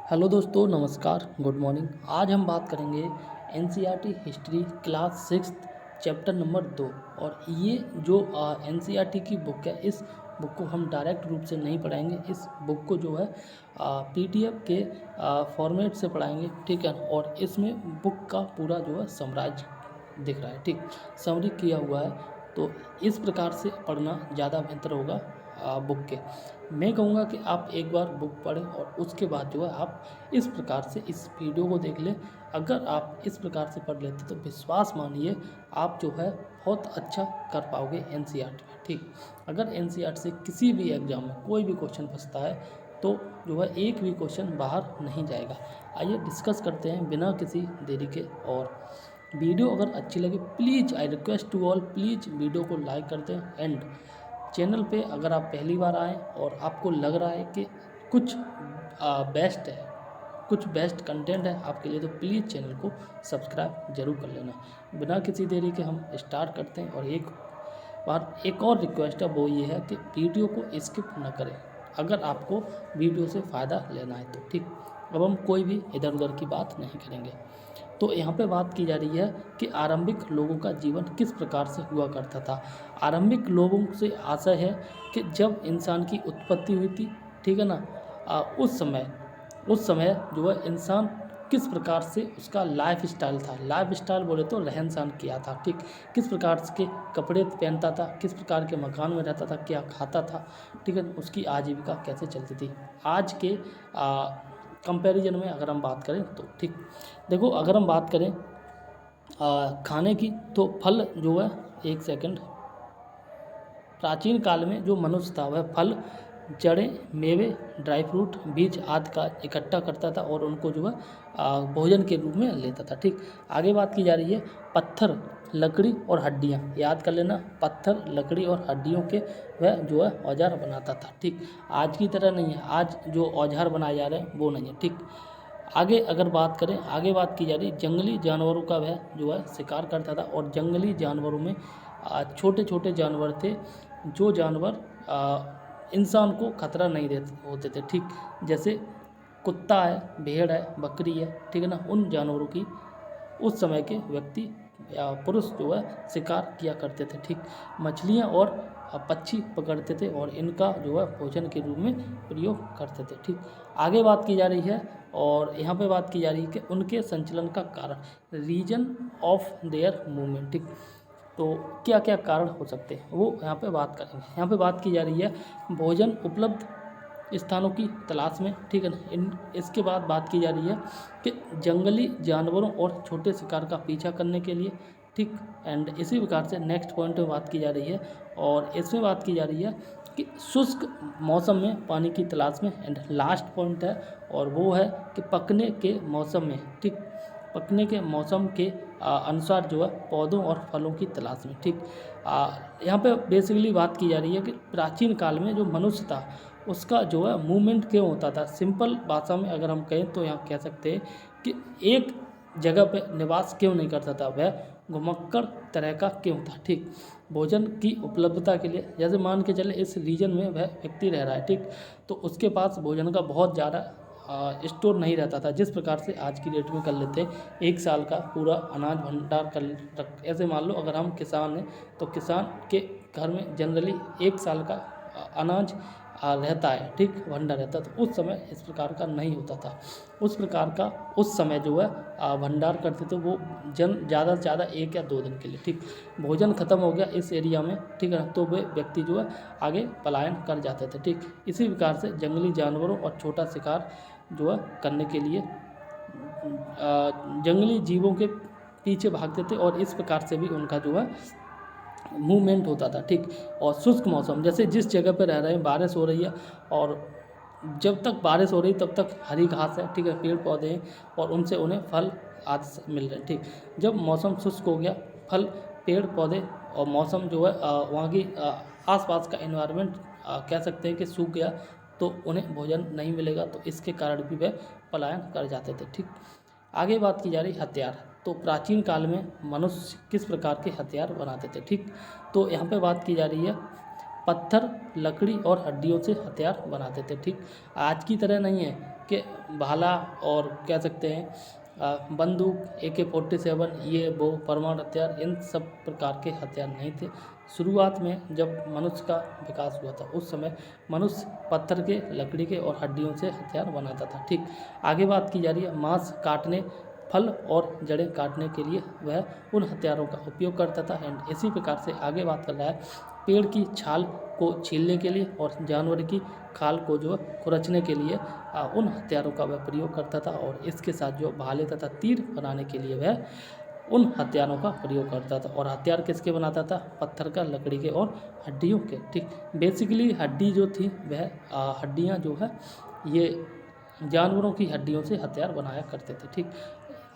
Hello दोस्तों, नमस्कार, good morning. आज हम बात करेंगे NCERT history class 6 chapter number 2। और ये जो एनसीईआरटी की बुक है, इस बुक को हम डायरेक्ट रूप से नहीं पढ़ाएंगे। इस बुक को जो है पीडीएफ के फॉर्मेट से पढ़ाएंगे, ठीक है। और इसमें बुक का पूरा जो है समराइज दिख रहा है, ठीक, समरी किया हुआ है। तो इस प्रकार से पढ़ना ज़्यादा बेहतर होगा बुक के। मैं कहूँगा कि आप एक बार बुक पढ़ें और उसके बाद जो है आप इस प्रकार से इस वीडियो को देख लें। अगर आप इस प्रकार से पढ़ लेते तो विश्वास मानिए आप जो है बहुत अच्छा कर पाओगे एनसीईआरटी में, ठीक। अगर एनसीईआरटी से किसी भी एग्जाम में कोई भी क्वेश्चन फंसता है तो जो है एक भी क्वेश्चन बाहर नहीं जाएगा। आइए डिस्कस करते हैं बिना किसी देरी के। और वीडियो अगर अच्छी लगे please, I request to all, please video को लाइक कर दें। एंड चैनल पे अगर आप पहली बार आएँ और आपको लग रहा है कि कुछ बेस्ट है, कुछ बेस्ट कंटेंट है आपके लिए, तो प्लीज़ चैनल को सब्सक्राइब जरूर कर लेना। बिना किसी देरी के हम स्टार्ट करते हैं। और एक और रिक्वेस्ट है, वो ये है कि वीडियो को स्किप ना करें अगर आपको वीडियो से फ़ायदा लेना है तो, ठीक। अब हम कोई भी इधर उधर की बात नहीं करेंगे। तो यहाँ पे बात की जा रही है कि आरंभिक लोगों का जीवन किस प्रकार से हुआ करता था। आरंभिक लोगों से आशय है कि जब इंसान की उत्पत्ति हुई थी, ठीक है ना, उस समय जो है इंसान किस प्रकार से उसका लाइफ स्टाइल था। लाइफ स्टाइल बोले तो रहन सहन किया था, ठीक। किस प्रकार के कपड़े पहनता था, किस प्रकार के मकान में रहता था, क्या खाता था, ठीक है। उसकी आजीविका कैसे चलती थी आज के कंपैरिजन में अगर हम बात करें तो, ठीक। देखो, अगर हम बात करें खाने की तो फल जो है, एक सेकंड, प्राचीन काल में जो मनुष्य था वह फल, जड़ें, मेवे, ड्राई फ्रूट, बीज आदि का इकट्ठा करता था और उनको जो है भोजन के रूप में लेता था, ठीक। आगे बात की जा रही है पत्थर, लकड़ी और हड्डियाँ, याद कर लेना, पत्थर, लकड़ी और हड्डियों के वह जो है औजार बनाता था, ठीक। आज की तरह नहीं है, आज जो औजार बनाए जा रहे हैं वो नहीं है, ठीक। आगे अगर बात करें, आगे बात की जा रही जंगली जानवरों का वह जो है शिकार करता था। और जंगली जानवरों में छोटे छोटे जानवर थे, जो जानवर इंसान को खतरा नहीं देते होते थे, ठीक। जैसे कुत्ता है, भेड़ है, बकरी है, ठीक है ना। उन जानवरों की उस समय के व्यक्ति या पुरुष जो है शिकार किया करते थे, ठीक। मछलियाँ और पक्षी पकड़ते थे और इनका जो है भोजन के रूप में प्रयोग करते थे, ठीक। आगे बात की जा रही है और यहाँ पे बात की जा रही है कि उनके संचलन का कारण, रीजन ऑफ देयर मूवमेंट, ठीक। तो क्या क्या कारण हो सकते हैं वो यहाँ पे बात करेंगे। यहाँ पे बात की जा रही है भोजन उपलब्ध स्थानों की तलाश में, ठीक है ना। इसके बाद बात की जा रही है कि जंगली जानवरों और छोटे शिकार का पीछा करने के लिए, ठीक। एंड इसी प्रकार से नेक्स्ट पॉइंट में बात की जा रही है और इसमें बात की जा रही है कि शुष्क मौसम में पानी की तलाश में। एंड लास्ट पॉइंट है और वो है कि पकने के मौसम में, ठीक, पकने के मौसम के अनुसार जो है पौधों और फलों की तलाश में, ठीक। यहाँ पे बेसिकली बात की जा रही है कि प्राचीन काल में जो मनुष्य था उसका जो है मूवमेंट क्यों होता था। सिंपल भाषा में अगर हम कहें तो यहाँ कह सकते हैं कि एक जगह पे निवास क्यों नहीं करता था, वह घुमक्कड़ तरह का क्यों था, ठीक। भोजन की उपलब्धता के लिए, जैसे मान के चले इस रीजन में वह व्यक्ति रह रहा है, ठीक, तो उसके पास भोजन का बहुत ज़्यादा स्टोर नहीं रहता था, जिस प्रकार से आज की डेट में कर लेते हैं। एक साल का पूरा अनाज भंडार कर रख, ऐसे मान लो अगर हम किसान हैं तो किसान के घर में जनरली एक साल का अनाज रहता है, ठीक, भंडार रहता है। तो उस समय इस प्रकार का नहीं होता था। उस प्रकार का उस समय जो है भंडार करते थे वो ज़्यादा से ज़्यादा 1 या 2 दिन के लिए, ठीक। भोजन ख़त्म हो गया इस एरिया में, ठीक है, तो वे व्यक्ति जो है आगे पलायन कर जाते थे, ठीक। इसी प्रकार से जंगली जानवरों और छोटा शिकार जो है करने के लिए जंगली जीवों के पीछे भागते थे और इस प्रकार से भी उनका जो है मूवमेंट होता था, ठीक। और शुष्क मौसम, जैसे जिस जगह पे रह रहे हैं बारिश हो रही है और जब तक बारिश हो रही तब तक हरी घास है, ठीक है, पेड़ पौधे हैं और उनसे उन्हें फल आदि मिल रहे हैं, ठीक। जब मौसम शुष्क हो गया, फल, पेड़ पौधे और मौसम जो है वहाँ की आसपास का एनवायरनमेंट कह सकते हैं कि सूख गया, तो उन्हें भोजन नहीं मिलेगा, तो इसके कारण भी वह पलायन कर जाते थे, ठीक। आगे बात की जा रही हथियार। तो प्राचीन काल में मनुष्य किस प्रकार के हथियार बनाते थे, ठीक। तो यहाँ पे बात की जा रही है पत्थर, लकड़ी और हड्डियों से हथियार बनाते थे, ठीक। आज की तरह नहीं है के भाला और कह सकते हैं बंदूक, AK-47, ये वो परमाणु हथियार, इन सब प्रकार के हथियार नहीं थे। शुरुआत में जब मनुष्य का विकास हुआ था उस समय मनुष्य पत्थर के, लकड़ी के और हड्डियों से हथियार बनाता था। ठीक, आगे बात की जा रही है मांस काटने, फल और जड़ें काटने के लिए वह उन हथियारों का उपयोग करता था। एंड इसी प्रकार से आगे बात कर रहा है पेड़ की छाल को छीलने के लिए और जानवर की खाल को जो खुरचने के लिए उन हथियारों का वह प्रयोग करता था। और इसके साथ जो भाले तथा तीर बनाने के लिए वह उन हथियारों का प्रयोग करता था। और हथियार किसके बनाता था? पत्थर का, लकड़ी के और हड्डियों के। ठीक, बेसिकली हड्डी जो थी वह हड्डियाँ जो है ये जानवरों की हड्डियों से हथियार बनाया करते थे। ठीक,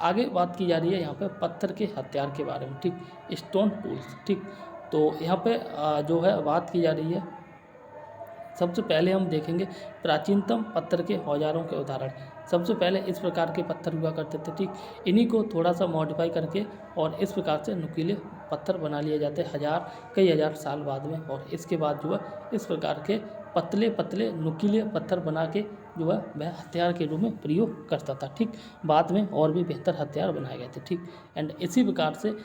आगे बात की जा रही है यहाँ पे पत्थर के हथियार के बारे में। ठीक, स्टोन टूल्स। ठीक, तो यहाँ पे जो है बात की जा रही है, सबसे पहले हम देखेंगे प्राचीनतम पत्थर के औजारों के उदाहरण। सबसे पहले इस प्रकार के पत्थर हुआ करते थे। ठीक, इन्हीं को थोड़ा सा मॉडिफाई करके और इस प्रकार से नुकीले पत्थर बना लिए जाते कई हज़ार साल बाद में। और इसके बाद जो है इस प्रकार के पतले पतले नुकीले पत्थर बना के जो है वह हथियार के रूप में प्रयोग करता था। ठीक, बाद में और भी बेहतर हथियार बनाए गए थे। ठीक, एंड इसी प्रकार से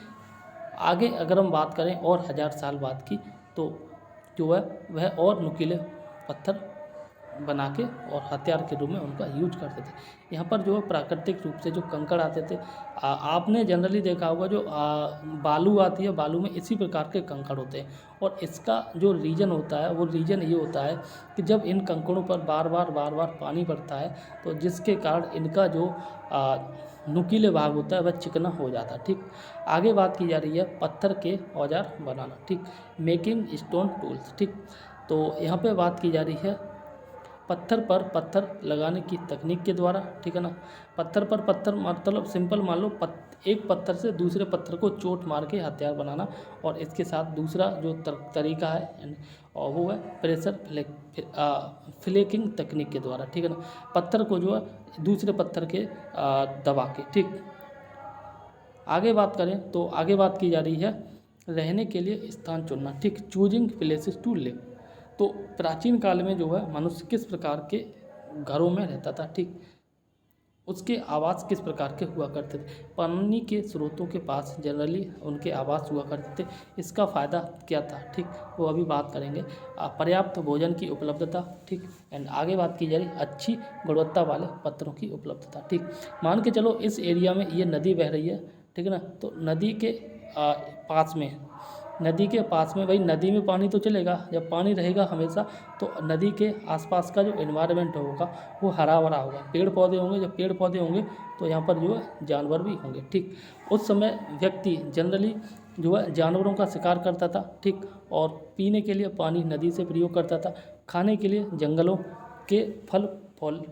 आगे अगर हम बात करें और 1000 साल बाद की, तो जो है वह और नुकीले पत्थर बना के और हथियार के रूप में उनका यूज करते थे। यहाँ पर जो प्राकृतिक रूप से जो कंकड़ आते थे, आपने जनरली देखा होगा जो बालू आती है, बालू में इसी प्रकार के कंकड़ होते हैं। और इसका जो रीज़न होता है वो रीज़न ये होता है कि जब इन कंकड़ों पर बार बार पानी पड़ता है तो जिसके कारण इनका जो नुकीले भाग होता है वह चिकना हो जाता है। ठीक, आगे बात की जा रही है पत्थर के औजार बनाना। ठीक, मेकिंग स्टोन टूल्स। ठीक, तो यहाँ पे बात की जा रही है पत्थर पर पत्थर लगाने की तकनीक के द्वारा। ठीक है ना, पत्थर पर पत्थर मतलब सिंपल मान लो एक पत्थर से दूसरे पत्थर को चोट मार के हथियार बनाना। और इसके साथ दूसरा जो तरीका है और वो है प्रेशर फ्लेकिंग तकनीक के द्वारा। ठीक है ना, पत्थर को जो है दूसरे पत्थर के दबा के। ठीक, आगे बात करें तो आगे बात की जा रही है रहने के लिए स्थान चुनना। ठीक, चूजिंग प्लेसेस टू लिव। तो प्राचीन काल में जो है मनुष्य किस प्रकार के घरों में रहता था। ठीक, उसके आवास किस प्रकार के हुआ करते थे। पानी के स्रोतों के पास जनरली उनके आवास हुआ करते थे। इसका फ़ायदा क्या था? ठीक, वो अभी बात करेंगे। पर्याप्त भोजन की उपलब्धता। ठीक, एंड आगे बात की जा रही अच्छी गुणवत्ता वाले पत्थरों की उपलब्धता। ठीक, मान के चलो इस एरिया में ये नदी बह रही है। ठीक है ना, तो नदी के पास में भाई नदी में पानी तो चलेगा, जब पानी रहेगा हमेशा तो नदी के आसपास का जो एनवायरनमेंट होगा वो हरा भरा होगा, पेड़ पौधे होंगे। जब पेड़ पौधे होंगे तो यहाँ पर जो है जानवर भी होंगे। ठीक, उस समय व्यक्ति जनरली जो है जानवरों का शिकार करता था। ठीक, और पीने के लिए पानी नदी से प्रयोग करता था, खाने के लिए जंगलों के फल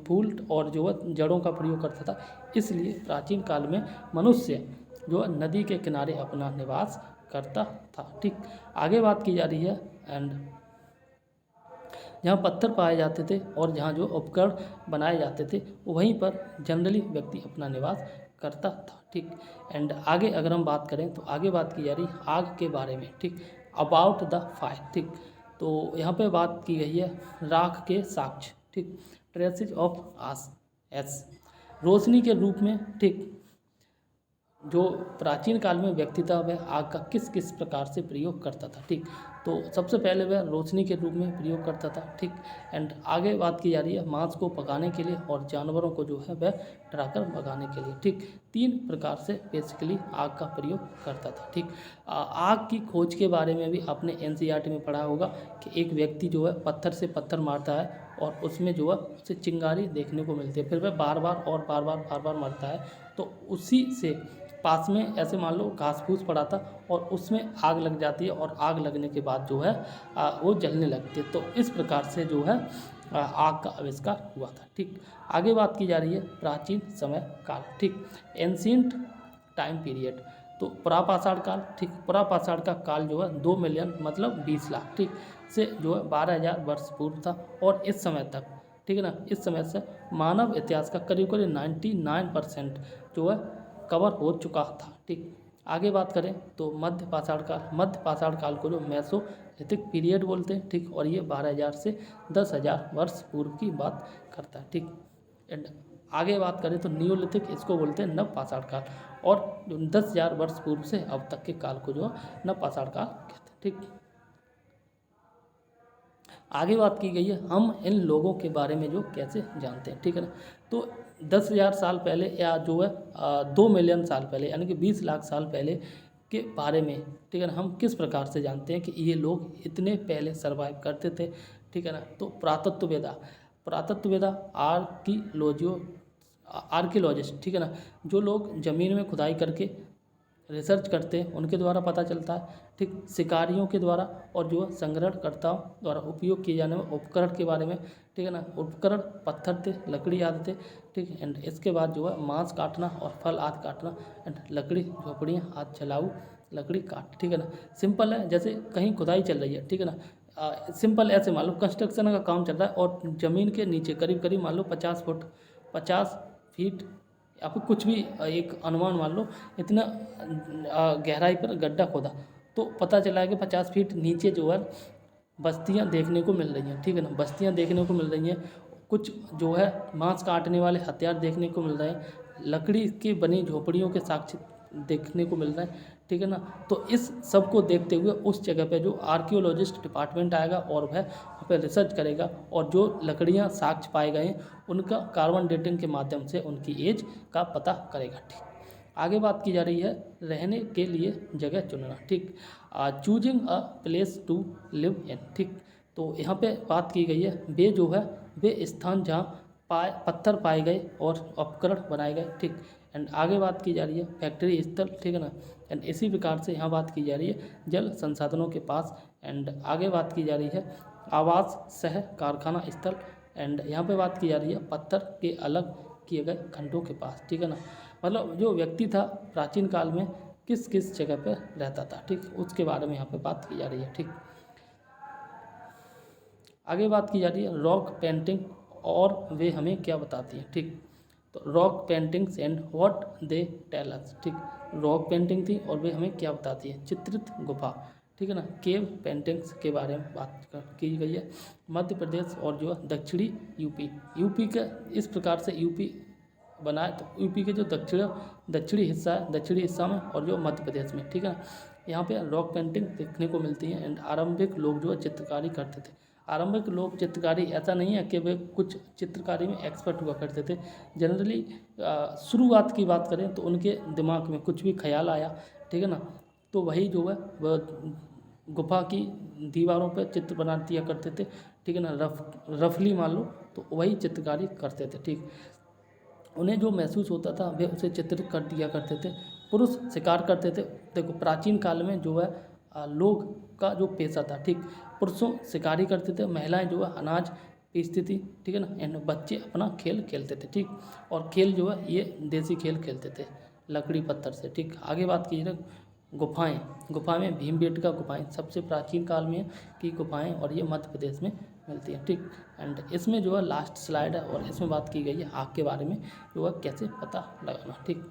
फूल और जो है जड़ों का प्रयोग करता था। इसलिए प्राचीन काल में मनुष्य जो है नदी के किनारे अपना निवास करता था। ठीक, आगे बात की जा रही है एंड जहाँ पत्थर पाए जाते थे और जहाँ जो उपकरण बनाए जाते थे वहीं पर जनरली व्यक्ति अपना निवास करता था। ठीक, एंड आगे अगर हम बात करें तो आगे बात की जा रही है आग के बारे में। ठीक, अबाउट द फायर। ठीक, तो यहाँ पे बात की गई है राख के साक्ष्य। ठीक, ट्रेसेज ऑफ एस रोशनी के रूप में। ठीक, जो प्राचीन काल में व्यक्ति था वह आग का किस किस प्रकार से प्रयोग करता था। ठीक, तो सबसे पहले वह रोशनी के रूप में प्रयोग करता था। ठीक, एंड आगे बात की जा रही है मांस को पकाने के लिए और जानवरों को जो है वह डराकर भगाने के लिए। ठीक, 3 प्रकार से बेसिकली आग का प्रयोग करता था। ठीक, आग की खोज के बारे में भी आपने NCERT में पढ़ा होगा कि एक व्यक्ति जो है पत्थर से पत्थर मारता है और उसमें जो है उसे चिंगारी देखने को मिलती है, फिर वह बार बार मरता है। तो उसी से पास में ऐसे मान लो घास फूस पड़ा था और उसमें आग लग जाती है और आग लगने के बाद जो है वो जलने लगती है। तो इस प्रकार से जो है आग का आविष्कार हुआ था। ठीक, आगे बात की जा रही है प्राचीन समय काल। ठीक, एंशिएंट टाइम पीरियड। तो पुरापाषाण काल। ठीक, पुरापाषाण का काल जो है 2 मिलियन मतलब 20 लाख ठीक से जो है 12,000 वर्ष पूर्व था। और इस समय तक, ठीक है ना, इस समय से मानव इतिहास का करीब 99% जो है कवर हो चुका था। ठीक, आगे बात करें तो मध्य पाषाण काल को जो मेसोलिथिक पीरियड बोलते हैं। ठीक, और ये 12,000 से 10,000 वर्ष पूर्व की बात करता है। ठीक, एंड आगे बात करें तो नियोलिथिक, इसको बोलते हैं नवपाषाण काल, और जो 10,000 वर्ष पूर्व से अब तक के काल को जो है नवपाषाण काल कहते हैं। ठीक, आगे बात की गई है हम इन लोगों के बारे में जो कैसे जानते हैं। ठीक है ना, तो 10,000 साल पहले या जो है 2 मिलियन साल पहले यानी कि 20 लाख साल पहले के बारे में, ठीक है ना, हम किस प्रकार से जानते हैं कि ये लोग इतने पहले सरवाइव करते थे। ठीक है ना, तो पुरातत्ववेदा आर्कियोलॉजिस्ट, ठीक है ना, जो लोग ज़मीन में खुदाई करके रिसर्च करते हैं उनके द्वारा पता चलता है। ठीक, शिकारियों के द्वारा और जो संग्रहणकर्ताओं द्वारा उपयोग किए जाने वाले उपकरण के बारे में। ठीक है ना, उपकरण पत्थर थे, लकड़ी आदि थे। ठीक, एंड इसके बाद जो है मांस काटना और फल आदि काटना, एंड लकड़ी झोपड़ियाँ आदि जलाऊ लकड़ी काट। ठीक है ना, सिंपल है, जैसे कहीं खुदाई चल रही है। ठीक है ना, सिंपल ऐसे मान लो कंस्ट्रक्शन का काम चल रहा है और ज़मीन के नीचे करीब करीब मान लो 50 फुट 50 फीट या फिर कुछ भी एक अनुमान मान लो इतना गहराई पर गड्ढा खोदा, तो पता चला है कि 50 फीट नीचे जो है बस्तियां देखने को मिल रही हैं। ठीक है ना, बस्तियां देखने को मिल रही हैं, कुछ जो है मांस काटने वाले हथियार देखने को मिल रहे हैं, लकड़ी की बनी झोपड़ियों के साक्ष्य देखने को मिल रहे हैं। ठीक है ना, तो इस सब को देखते हुए उस जगह पे जो आर्कियोलॉजिस्ट डिपार्टमेंट आएगा और वह वहाँ पे रिसर्च करेगा और जो लकड़ियाँ साक्ष्य पाए गए हैं उनका कार्बन डेटिंग के माध्यम से उनकी एज का पता करेगा। ठीक, आगे बात की जा रही है रहने के लिए जगह चुनना। ठीक, choosing a place to live in. ठीक, तो यहाँ पे बात की गई है वे जो है वे स्थान जहाँ पत्थर पाए गए और उपकरण बनाए गए। ठीक, एंड आगे बात की जा रही है फैक्ट्री स्थल। ठीक है ना, एंड इसी प्रकार से यहाँ बात की जा रही है जल संसाधनों के पास, एंड आगे बात की जा रही है आवास सह कारखाना स्थल, एंड यहाँ पे बात की जा रही है पत्थर के अलग किए गए खंडों के पास। ठीक है ना, मतलब जो व्यक्ति था प्राचीन काल में किस किस जगह पे रहता था। ठीक, उसके बारे में यहाँ पे बात की जा रही है। ठीक, आगे बात की जा रही है रॉक पेंटिंग और वे हमें क्या बताती हैं। ठीक, तो rock paintings and what they tell us. ठीक, रॉक पेंटिंग थी और वे हमें क्या बताती है, चित्रित गुफा। ठीक है ना, केव पेंटिंग्स के बारे में बात की गई है। मध्य प्रदेश और जो दक्षिणी यूपी का इस प्रकार से यूपी बना है, तो यूपी के जो दक्षिणी हिस्सा है, दक्षिणी हिस्सा में और जो मध्य प्रदेश में। ठीक है ना, यहाँ पे रॉक पेंटिंग देखने को मिलती है। एंड आरंभिक लोग जो है चित्रकारी करते थे। आरंभिक लोग चित्रकारी ऐसा नहीं है कि वे कुछ चित्रकारी में एक्सपर्ट हुआ करते थे। जनरली शुरुआत की बात करें तो उनके दिमाग में कुछ भी ख्याल आया, ठीक है ना, तो वही जो है वह गुफा की दीवारों पर चित्र बना दिया करते थे। ठीक है ना, रफली मान लो तो वही चित्रकारी करते थे। ठीक, उन्हें जो महसूस होता था वे उसे चित्रित कर दिया करते थे। पुरुष शिकार करते थे। देखो प्राचीन काल में जो है लोग का जो पेशा था, ठीक, पुरुषों शिकारी करते थे, महिलाएं जो है अनाज पीसती थी। ठीक है ना, एंड बच्चे अपना खेल खेलते थे। ठीक, और खेल जो है ये देसी खेल खेलते थे लकड़ी पत्थर से। ठीक, आगे बात कीजिए गुफा में भीमबेटका गुफाएं सबसे प्राचीन काल में की गुफाएं और ये मध्य प्रदेश में मिलती है। ठीक, एंड इसमें जो है लास्ट स्लाइड है और इसमें बात की गई है आग के बारे में जो है कैसे पता लगाना। ठीक,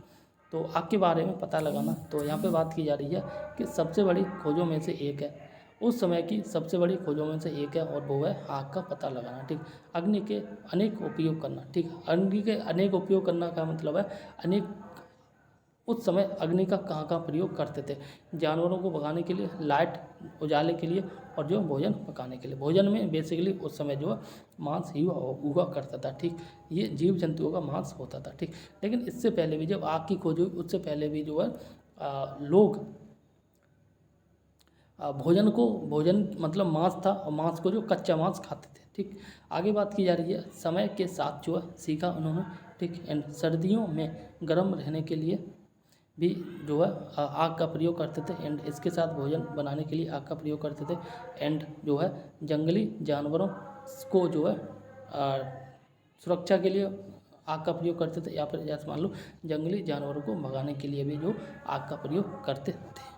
तो आग के बारे में पता लगाना, तो यहाँ पे बात की जा रही है कि सबसे बड़ी खोजों में से एक है, उस समय की सबसे बड़ी खोजों में से एक है और वो है आग का पता लगाना। ठीक, अग्नि के अनेक उपयोग करना। ठीक, अग्नि के अनेक उपयोग करना का मतलब है अनेक उस समय अग्नि का कहाँ कहाँ प्रयोग करते थे, जानवरों को भगाने के लिए, लाइट उजाले के लिए और जो भोजन पकाने के लिए। भोजन में बेसिकली उस समय जो है मांस ही हुआ करता था। ठीक, ये जीव जंतुओं का मांस होता था। ठीक, लेकिन इससे पहले भी जब आग की खोज हुई उससे पहले भी जो है लोग भोजन मतलब मांस था और मांस को जो कच्चा मांस खाते थे। ठीक, आगे बात की जा रही है समय के साथ जो है सीखा उन्होंने। ठीक, एंड सर्दियों में गर्म रहने के लिए भी जो है आग का प्रयोग करते थे, एंड इसके साथ भोजन बनाने के लिए आग का प्रयोग करते थे। एंड जो है जंगली जानवरों को जो है सुरक्षा के लिए आग का प्रयोग करते थे, या फिर जैसे मान लो जंगली जानवरों को भगाने के लिए भी जो आग का प्रयोग करते थे।